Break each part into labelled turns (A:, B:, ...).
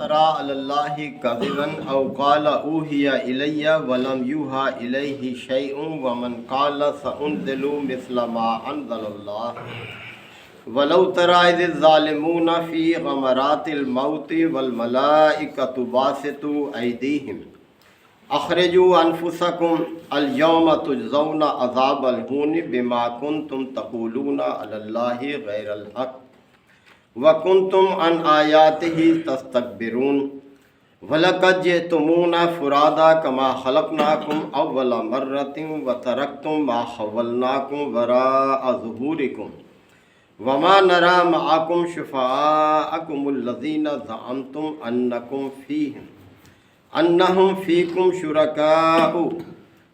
A: افترى على الله كذبا او قال اوحي الي ولم يوحى اليه شيء ومن قال سانزل مثل ما انزل الله ولو ترى اذ الظالمون في غمرات الموت والملائكة باسطوا ايديهم اخرجوا انفسكم اليوم تجزون عذاب الهون بما كنتم تقولون على الله غير الحق وَكُنْتُمْ عَنْ آيَاتِهِ تَسْتَكْبِرُونَ وَلَقَدْ جِئْتُمُونَا فُرَادَىٰ كَمَا خَلَقْنَاكُمْ أَوَّلَ مَرَّةٍ وَتَرَكْتُمْ مَا خَوَّلْنَاكُمْ وَرَاءَ ظُهُورِكُمْ وَمَا نَرَىٰ مَعَكُمْ شُفَعَاءَكُمُ الَّذِينَ زَعَمْتُمْ أَنَّهُمْ فِيكُمْ شُرَكَاءُ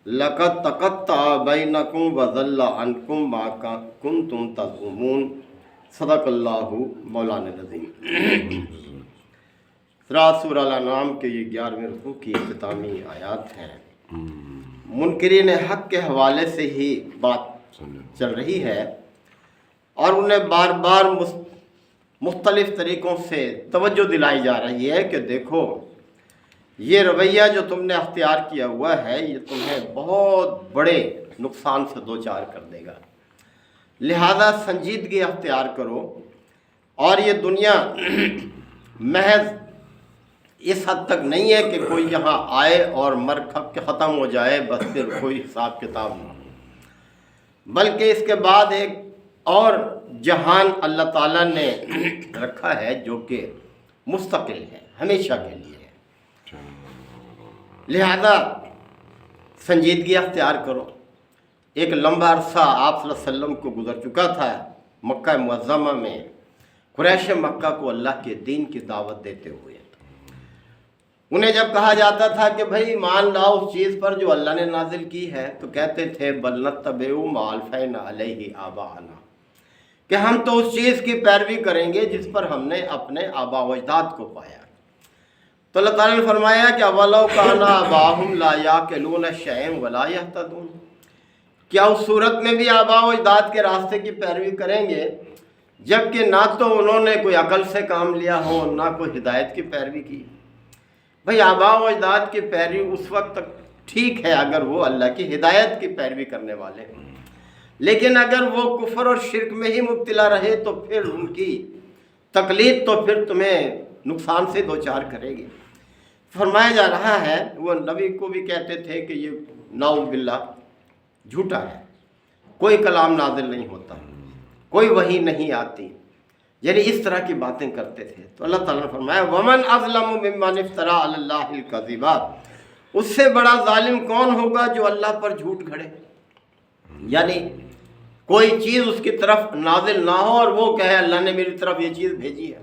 A: لَقَدْ تَقَطَّعَ بَيْنَكُمْ وَضَلَّ عَنْكُمْ مَا كُنْتُمْ تَزْعُمُونَ صدق اللہ مولانا العظیم۔ سورہ الانعام کے یہ 11ویں رکوع کی اختتامی آیات ہیں۔ منکرین حق کے حوالے سے ہی بات چل رہی ہے اور انہیں بار بار مختلف طریقوں سے توجہ دلائی جا رہی ہے کہ دیکھو یہ رویہ جو تم نے اختیار کیا ہوا ہے یہ تمہیں بہت بڑے نقصان سے دوچار کر دے گا، لہذا سنجیدگی اختیار کرو۔ اور یہ دنیا محض اس حد تک نہیں ہے کہ کوئی یہاں آئے اور مر کے ختم ہو جائے بس پھر کوئی حساب کتاب نہیں، بلکہ اس کے بعد ایک اور جہان اللہ تعالیٰ نے رکھا ہے جو کہ مستقل ہے، ہمیشہ کے لیے ہے۔ لہذا سنجیدگی اختیار کرو۔ ایک لمبا عرصہ آپ صلی اللہ علیہ وسلم کو گزر چکا تھا مکہ معظمہ میں قریش مکہ کو اللہ کے دین کی دعوت دیتے ہوئے۔ انہیں جب کہا جاتا تھا کہ بھائی مان لاؤ اس چیز پر جو اللہ نے نازل کی ہے تو کہتے تھے بل نتبع ما الفینا علیہ آباءنا، کہ ہم تو اس چیز کی پیروی کریں گے جس پر ہم نے اپنے آباء و اجداد کو پایا۔ تو اللہ تعالیٰ نے فرمایا کہ اولو کان آباؤہم لا یعقلون شیئا ولا یہتدون، کیا اس صورت میں بھی آباء و اجداد کے راستے کی پیروی کریں گے جبکہ نہ تو انہوں نے کوئی عقل سے کام لیا ہو نہ کوئی ہدایت کی پیروی کی؟ بھئی آباء و اجداد کی پیروی اس وقت تک ٹھیک ہے اگر وہ اللہ کی ہدایت کی پیروی کرنے والے ہیں، لیکن اگر وہ کفر اور شرک میں ہی مبتلا رہے تو پھر ان کی تقلید تو پھر تمہیں نقصان سے دوچار کرے گی۔ فرمایا جا رہا ہے وہ نبی کو بھی کہتے تھے کہ یہ نعوذ باللہ جھوٹا ہے، کوئی کلام نازل نہیں ہوتا، کوئی وحی نہیں آتی، یعنی اس طرح کی باتیں کرتے تھے۔ تو اللہ تعالیٰ نے فرمایا وَمَنْ أَظْلَمُ مِمَّنِ افْتَرَىٰ عَلَى اللَّهِ الْكَذِبَ، اس سے بڑا ظالم کون ہوگا جو اللہ پر جھوٹ گھڑے، یعنی کوئی چیز اس کی طرف نازل نہ ہو اور وہ کہے اللہ نے میری طرف یہ چیز بھیجی ہے۔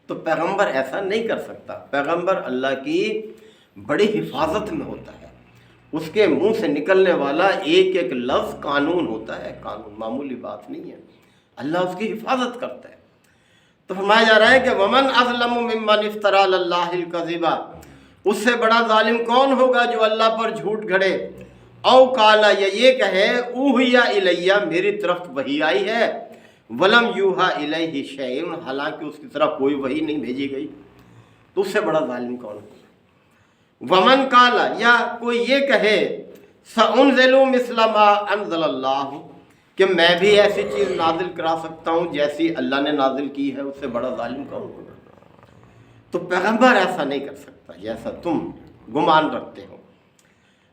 A: تو پیغمبر ایسا نہیں کر سکتا، پیغمبر اللہ کی بڑی حفاظت میں ہوتا ہے، اس کے منہ سے نکلنے والا ایک ایک لفظ قانون ہوتا ہے، قانون معمولی بات نہیں ہے، اللہ اس کی حفاظت کرتا ہے۔ تو فرمایا جا رہا ہے کہ وَمَنْ أَظْلَمُ مِمَّنِ افْتَرَىٰ عَلَى اللَّهِ الْكَذِبَ، اس سے بڑا ظالم کون ہوگا جو اللہ پر جھوٹ گھڑے، او قال، یا یہ کہے اوحی الیہ، میری طرف وحی آئی ہے، ولم یوحی الیہ شیء، حالانکہ اس کی طرف کوئی وحی نہیں بھیجی گئی، تو اس سے بڑا ظالم کون ہوگا؟ ومن قال، یا کوئی یہ کہے سأنزل مثل ما انزل اللہ، کہ میں بھی ایسی چیز نازل کرا سکتا ہوں جیسی اللہ نے نازل کی ہے، اس سے بڑا ظالم کون ہوگا؟ تو پیغمبر ایسا نہیں کر سکتا جیسا تم گمان رکھتے ہو۔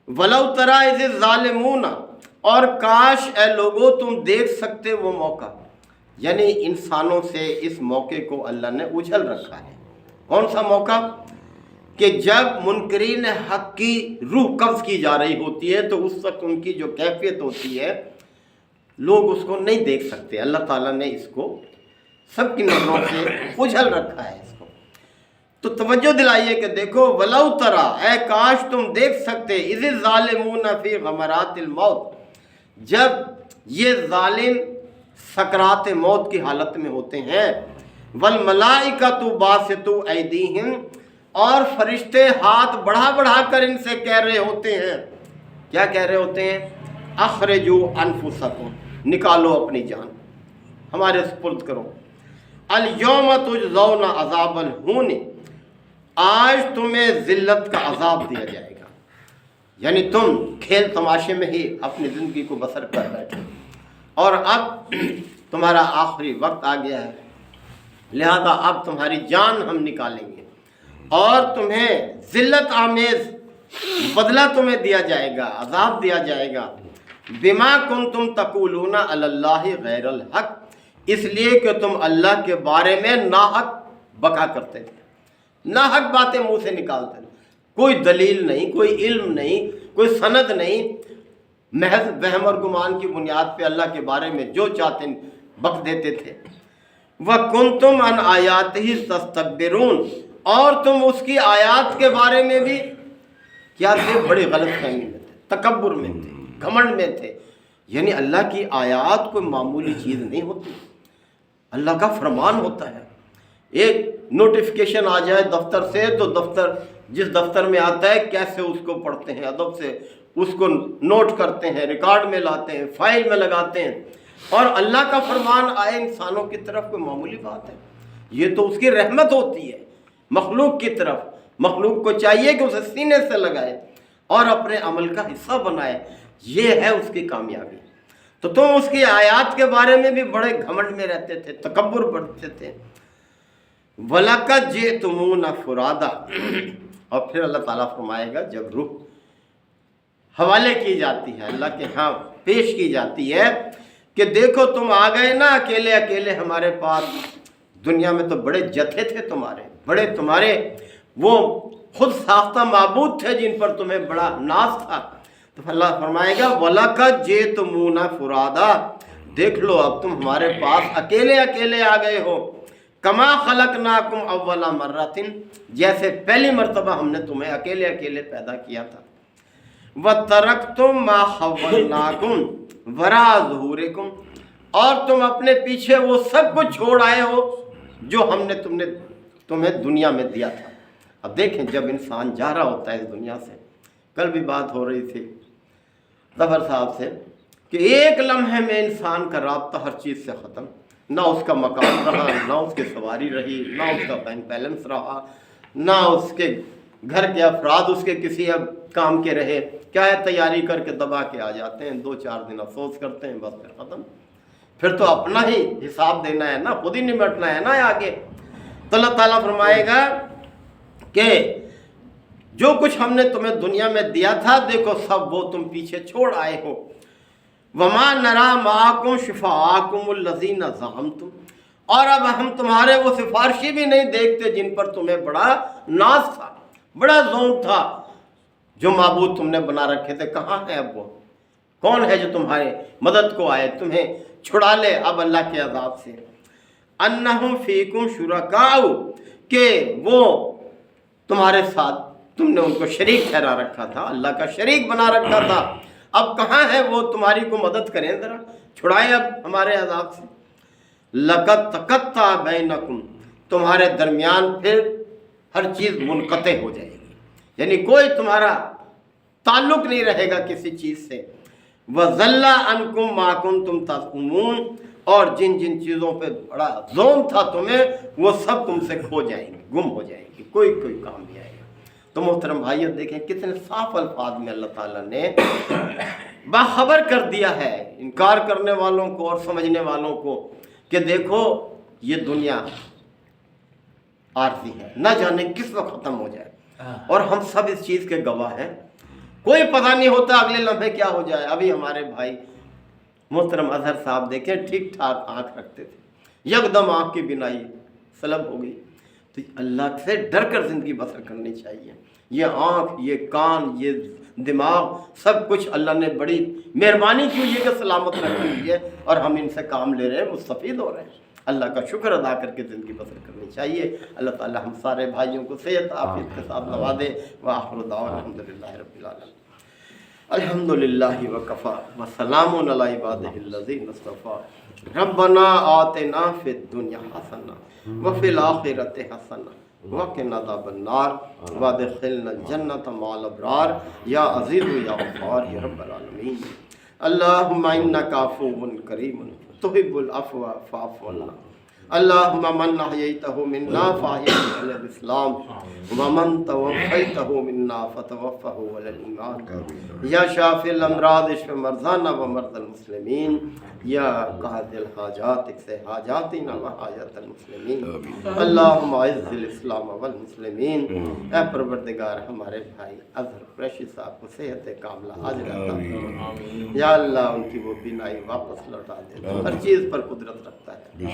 A: ولو تری اذ الظالمون، اور کاش اے لوگو تم دیکھ سکتے وہ موقع، یعنی انسانوں سے اس موقع کو اللہ نے اجھل رکھا ہے۔ کون سا موقع؟ کہ جب منکرین حق کی روح قبض کی جا رہی ہوتی ہے تو اس وقت ان کی جو کیفیت ہوتی ہے لوگ اس کو نہیں دیکھ سکتے، اللہ تعالیٰ نے اس کو سب کی نظروں سے اجھل رکھا ہے اس کو۔ تو توجہ دلائیے کہ دیکھو ولو تری، اے کاش تم دیکھ سکتے، اذ الظالمون فی غمرات الموت، جب یہ ظالم سکرات موت کی حالت میں ہوتے ہیں، والملائکۃ باسطوا ایدیہم، اور فرشتے ہاتھ بڑھا بڑھا کر ان سے کہہ رہے ہوتے ہیں، کیا کہہ رہے ہوتے ہیں؟ اخرجوا انفسکم، نکالو اپنی جان، ہمارے سپرد کرو، الیوم تجزون عذاب الہون، آج تمہیں ذلت کا عذاب دیا جائے گا، یعنی تم کھیل تماشے میں ہی اپنی زندگی کو بسر کر بیٹھے، اور اب تمہارا آخری وقت آ گیا ہے، لہذا اب تمہاری جان ہم نکالیں گے اور تمہیں ذلت آمیز بدلہ تمہیں دیا جائے گا، عذاب دیا جائے گا، بما کنتم تقولون علی اللہ غیر الحق، اس لیے کہ تم اللہ کے بارے میں ناحق بکا کرتے تھے، ناحق باتیں منہ سے نکالتے تھے، کوئی دلیل نہیں، کوئی علم نہیں، کوئی سند نہیں، محض وہم اور گمان کی بنیاد پہ اللہ کے بارے میں جو چاہتے بک دیتے تھے۔ وَكُنْتُمْ عَنْ آيَاتِهِ تَسْتَكْبِرُونَ، اور تم اس کی آیات کے بارے میں بھی کیا تھے؟ بڑی غلط فہمی میں تھے، تکبر میں تھے، گھمنڈ میں تھے، یعنی اللہ کی آیات کوئی معمولی چیز نہیں ہوتی، اللہ کا فرمان ہوتا ہے۔ ایک نوٹیفیکیشن آ جائے دفتر سے تو جس دفتر میں آتا ہے کیسے اس کو پڑھتے ہیں، ادب سے اس کو نوٹ کرتے ہیں، ریکارڈ میں لاتے ہیں، فائل میں لگاتے ہیں، اور اللہ کا فرمان آئے انسانوں کی طرف کوئی معمولی بات ہے؟ یہ تو اس کی رحمت ہوتی ہے مخلوق کی طرف۔ مخلوق کو چاہیے کہ اسے سینے سے لگائے اور اپنے عمل کا حصہ بنائے، یہ ہے اس کی کامیابی۔ تو تم اس کی آیات کے بارے میں بھی بڑے گھمنڈ میں رہتے تھے، تکبر بڑھتے تھے۔ وَلَقَدْ جِئْتُمُونَ فُرَادًا، اور پھر اللہ تعالیٰ فرمائے گا جب روح حوالے کی جاتی ہے، اللہ کے ہاں پیش کی جاتی ہے کہ دیکھو تم آ گئے نا اکیلے اکیلے ہمارے پاس، دنیا میں تو بڑے جتھے تھے تمہارے، بڑے تمہارے وہ خود ساختہ معبود تھے جن پر تمہیں بڑا ناز تھا، تو اللہ فرمائے گا وَلَقَدْ جِئْتُمُونَ فُرَادًا، دیکھ لو اب تم ہمارے پاس اکیلے اکیلے آ گئے ہو، کما خلقناکم اول مرۃ، جیسے پہلی مرتبہ ہم نے تمہیں اکیلے اکیلے پیدا کیا تھا، وَتَرَكْتُم مَا خَوَّلْنَاكُمْ وَرَاءَ ظُهُورِكُمْ، اور تم اپنے پیچھے وہ سب کچھ چھوڑ آئے ہو جو ہم نے تمہیں دنیا میں دیا تھا۔ اب دیکھیں جب انسان جا رہا ہوتا ہے اس دنیا سے، کل بھی بات ہو رہی تھی ظفر صاحب سے کہ ایک لمحے میں انسان کا رابطہ ہر چیز سے ختم، نہ اس کا مکان رہا، نہ اس کی سواری رہی، نہ اس کا بینک بیلنس رہا، نہ اس کے گھر کے افراد اس کے کسی اب کام کے رہے، کیا ہے تیاری کر کے دبا کے آ جاتے ہیں، 2-4 دن افسوس کرتے ہیں، بس پھر ختم، پھر تو اپنا ہی حساب دینا ہے نا، خود ہی نمٹنا ہے نا آگے۔ تو اللہ تعالیٰ فرمائے گا کہ جو کچھ ہم نے تمہیں دنیا میں دیا تھا دیکھو سب وہ تم پیچھے چھوڑ آئے ہو، وَمَا نَرَا مَعَكُمْ شُفَعَاءَكُمُ الَّذِينَ زَعَمْتُمْ، اور اب ہم تمہارے وہ سفارشی بھی نہیں دیکھتے جن پر تمہیں بڑا ناز تھا، بڑا ذوق تھا، جو معبود تم نے بنا رکھے تھے، کہاں ہے اب وہ؟ کون ہے جو تمہارے مدد کو آئے، تمہیں چھڑا لے اب اللہ کے عذاب سے؟ اَنَّهُمْ فِيكُمْ شُرَكَاءُ، کہ وہ تمہارے ساتھ تم نے ان کو شریک ٹھہرا رکھا تھا، اللہ کا شریک بنا رکھا تھا، اب کہاں ہے وہ تمہاری کو مدد کریں، ذرا چھڑائیں اب ہمارے عذاب سے۔ لَقَدْ تَقَطَّعَ بَيْنَكُمْ، تمہارے درمیان پھر ہر چیز منقطع ہو جائے گی، یعنی کوئی تمہارا تعلق نہیں رہے گا کسی چیز سے۔ وَضَلَّ عَنْكُمْ مَا كُنْتُمْ تَزْعُمُونَ، اور جن جن چیزوں پہ بڑا ظلم تھا تمہیں وہ سب تم سے کھو جائیں گے، گم ہو جائیں گی، کوئی کام نہیں آئے گا۔ تو محترم بھائیو دیکھیں کتنے صاف الفاظ میں اللہ تعالیٰ نے باخبر کر دیا ہے انکار کرنے والوں کو اور سمجھنے والوں کو کہ دیکھو یہ دنیا عارضی ہے، نہ جانے کس وقت ختم ہو جائے، اور ہم سب اس چیز کے گواہ ہیں، کوئی پتہ نہیں ہوتا اگلے لمحے کیا ہو جائے۔ ابھی ہمارے بھائی محترم اظہر صاحب دیکھیں ٹھیک ٹھاک آنکھ رکھتے تھے، یکدم آنکھ کی بینائی سلب ہو گئی، تو اللہ سے ڈر کر زندگی بسر کرنی چاہیے۔ یہ آنکھ، یہ کان، یہ دماغ، سب کچھ اللہ نے بڑی مہربانی کی ہوئی ہے کہ سلامت رکھی ہوئی ہے، اور ہم ان سے کام لے رہے ہیں، مستفید ہو رہے ہیں۔ اللہ کا شکر ادا کر کے زندگی بسر کرنی چاہیے۔ اللہ تعالی ہم سارے بھائیوں کو صحت عافیت کے ساتھ نوازے۔ وآخر دعوانا الحمدللہ رب العالمین۔ الحمدللہ وکفا وسلام علی عبادہ الذین اصطفی۔ ربنا آتنا فی الدنیا حسنہ وفی الآخرۃ حسنہ وقنا عذاب النار وادخلنا الجنۃ مع الابرار یا عزیز یا غفار یا رب العالمین۔ اللہم انک عفو کریم تحب العفو فاعف عنا۔ اللہم من احییتہ منا فاحیہ علی الاسلام ومن توفیتہ منا فتوفہ علی الایمان یا شافی الامراض اشف مرضانا ومرضى المسلمین یا قاضی الحاجات اقضِ حاجاتنا وحاجات المسلمین اللہم اعز الاسلام والمسلمین۔ اے پروردگار ہمارے بھائی اظہر قریشی صاحب کو صحت کاملہ عاجلہ عطا فرما۔ یا اللہ ان کی وہ بینائی واپس لوٹا دے، ہر چیز پر قدرت رکھتا ہے۔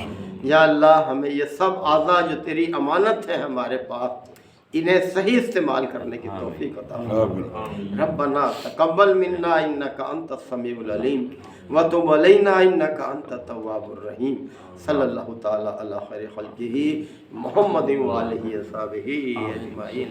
A: یا اللہ ہمیں یہ سب اعضاء جو تیری امانت ہے ہمارے پاس، انہیں صحیح استعمال کرنے کی توفیق عطا فرما۔ ربنا تقبل منا انک انت السمیع العلیم وتب علینا انک انت التواب الرحیم۔ صلی اللہ تعالی علی خیر خلقہ محمد وآلہ وصحبہ اجمعین۔